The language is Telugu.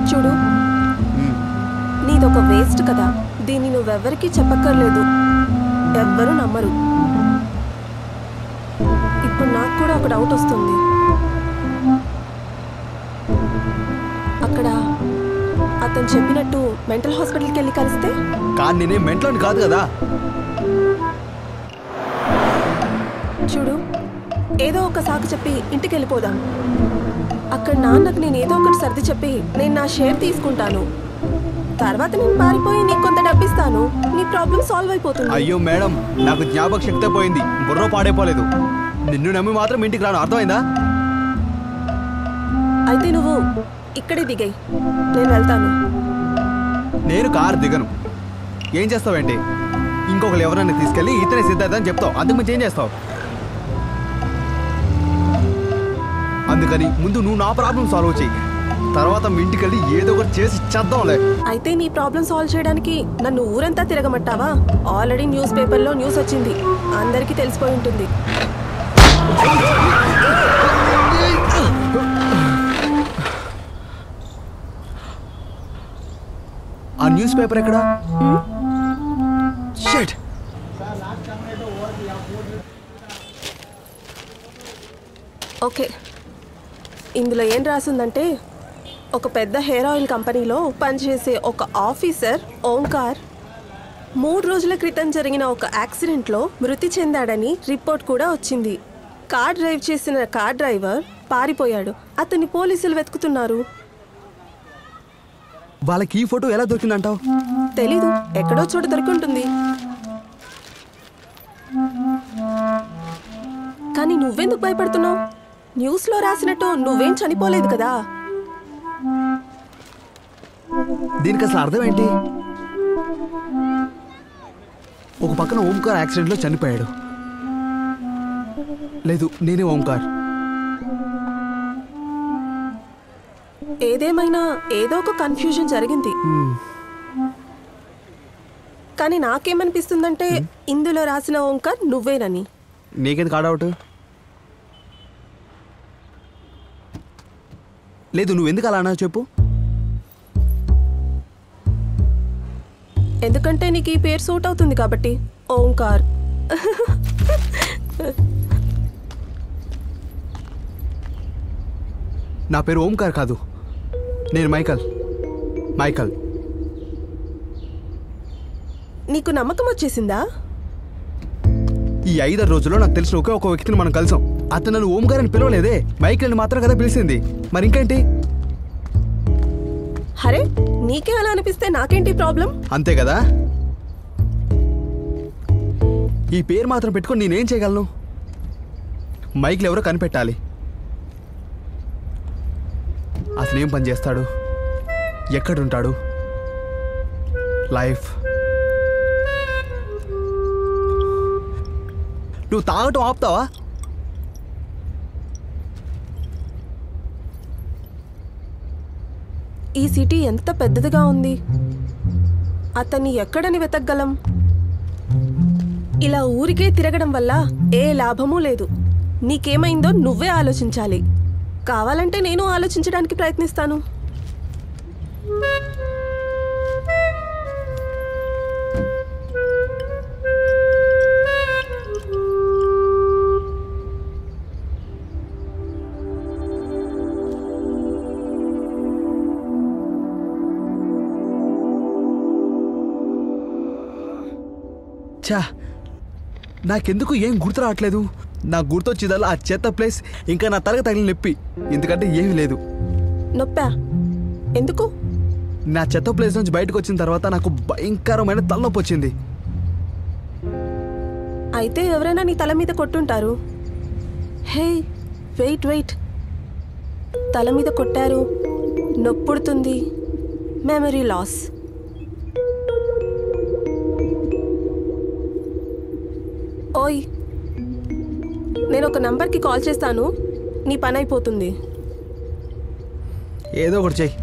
చూడు, నీదొక వేస్ట్ కదా. దీన్ని నువ్వెవ్వరికీ చెప్పక్కర్లేదు, ఎవ్వరూ నమ్మరు. ఇప్పుడు నాకు కూడా ఒక డౌట్ వస్తుంది. అక్కడ అతను చెప్పినట్టు మెంటల్ హాస్పిటల్కి వెళ్ళి కలిస్తే? కానీ నేనే మెంటల్ కాదు కదా. చూడు, ఏదో ఒక సాకు చెప్పి ఇంటికి వెళ్ళిపోదాం. అక్కడ నాన్నకు నేను ఏదో ఒకటి సర్ది చెప్పి నేను నా షేర్ తీసుకుంటాను. తర్వాత నేను పారిపోయి నీకు కొంత డబ్బిస్తాను. నీ ప్రాబ్లం సాల్వ్ అయిపోతుంది. అయ్యో మేడం, నాకు జ్ఞాపక శక్తి పోయింది, బుర్ర పాడైపోలేదు. నిన్ను నమ్మి మాత్రం ఇంటికి రాను, అర్థమైందా? అయితే నువ్వు ఇక్కడే దిగాయి, నేను వెళ్తాను. నేను కారు దిగను. ఏం చేస్తావేంటి? ఇంకొకరు ఎవరైనా తీసుకెళ్ళి ఇతనే సిద్ధార్థ అని చెప్తావు, అందుకు మంచి ఏం చేస్తావు? అందుకని ముందు నువ్వు నా ప్రాబ్లం సాల్వ్ చేయి, తర్వాత మీ ఇంటికి వెళ్ళి ఏదో ఒకటి చేసి చేద్దాంలే. అయితే నీ ప్రాబ్లం సాల్వ్ చేయడానికి నన్ను ఊరంతా తిరగమంటావా? ఆల్రెడీ న్యూస్ పేపర్లో న్యూస్ వచ్చింది, అందరికీ తెలిసిపోయి ఉంటుంది. ఆ న్యూస్ పేపర్ ఎక్కడా? షిట్. ఓకే, ఇందులో ఏం రాసిందంటే, ఒక పెద్ద హెయిర్ ఆయిల్ కంపెనీలో పనిచేసే ఒక ఆఫీసర్ ఓంకార్ 3 రోజుల క్రితం జరిగిన ఒక యాక్సిడెంట్లో మృతి చెందాడని రిపోర్ట్ కూడా వచ్చింది. కార్ డ్రైవ్ చేసిన కార్ డ్రైవర్ పారిపోయాడు. అతన్ని పోలీసులు వెతుకుతున్నారు. వాళ్ళకి ఈ ఫోటో ఎలా దొరికిందంటావు? తెలీదు, ఎక్కడో చోట దొరికి ఉంటుంది. కానీ నువ్వెందుకు భయపడుతున్నావు? న్యూస్లో రాసినట్టు నువ్వేం చనిపోలేదు కదా. దీనికి అసలు అర్థం ఏంటి? ఒక పక్కన ఓంకార్ యాక్సిడెంట్లో చనిపోయాడు. లేదు, నేనే ఓంకార్. ఏదేమైనా ఏదో ఒక కన్ఫ్యూజన్ జరిగింది. కానీ నాకేమనిపిస్తుందంటే ఇందులో రాసిన ఓంకార్ నువ్వేనని. నీకేంది కాడౌట్? లేదు, నువ్వెందుకు అలా అన్నావు చెప్పు. ఎందుకంటే నీకు ఈ పేరు సూట్ అవుతుంది కాబట్టి. ఓంకార్. నా పేరు ఓంకార్ కాదు, నేను మైకల్. నీకు నమ్మకం వచ్చేసిందా? ఈ 5 రోజుల్లో నాకు తెలిసిన ఒకే ఒక వ్యక్తిని మనం కలిసాం. అతను నన్ను ఓంకార్ అని పిలవలేదే, మైకల్ని మాత్రం కదా పిలిచింది. మరి ఇంకేంటి? హరే, నీకే అలా అనిపిస్తే నాకేంటి ప్రాబ్లం? అంతే కదా. ఈ పేరు మాత్రం పెట్టుకొని నేనేం చేయగలను? మైక్లు ఎవరో కనిపెట్టాలి. అతను ఏం పని చేస్తాడు, ఎక్కడుంటాడు, లైఫ్. నువ్వు తాగటం ఆపుతావా? ఈ సిటీ ఎంత పెద్దదిగా ఉంది, అతన్ని ఎక్కడని వెతకగలం? ఇలా ఊరికే తిరగడం వల్ల ఏ లాభమూ లేదు. నీకేమైందో నువ్వే ఆలోచించాలి. కావాలంటే నేను ఆలోచించడానికి ప్రయత్నిస్తాను. చా, నాకెందుకు ఏం గుర్తు రావట్లేదు. నాకు గుర్తొచ్చేదల్లా ఆ చెత్త ప్లేస్, ఇంకా నా తలకి తగిలిన నొప్పి. ఎందుకంటే ఏమీ లేదు. నొప్పా? ఎందుకు? నా చెత్త ప్లేస్ నుంచి బయటకు వచ్చిన తర్వాత నాకు భయంకరమైన తలనొప్పి వచ్చింది. అయితే ఎవరైనా నీ తల మీద కొట్టుంటారు. హే, వెయిట్, తల మీద కొట్టారు, నొప్పుడుతుంది, మెమరీ లాస్. ఓయ్, నేను ఒక నంబర్కి కాల్ చేస్తాను, నీ పని అయిపోతుంది. ఏదో ఒకటి చెయ్యి.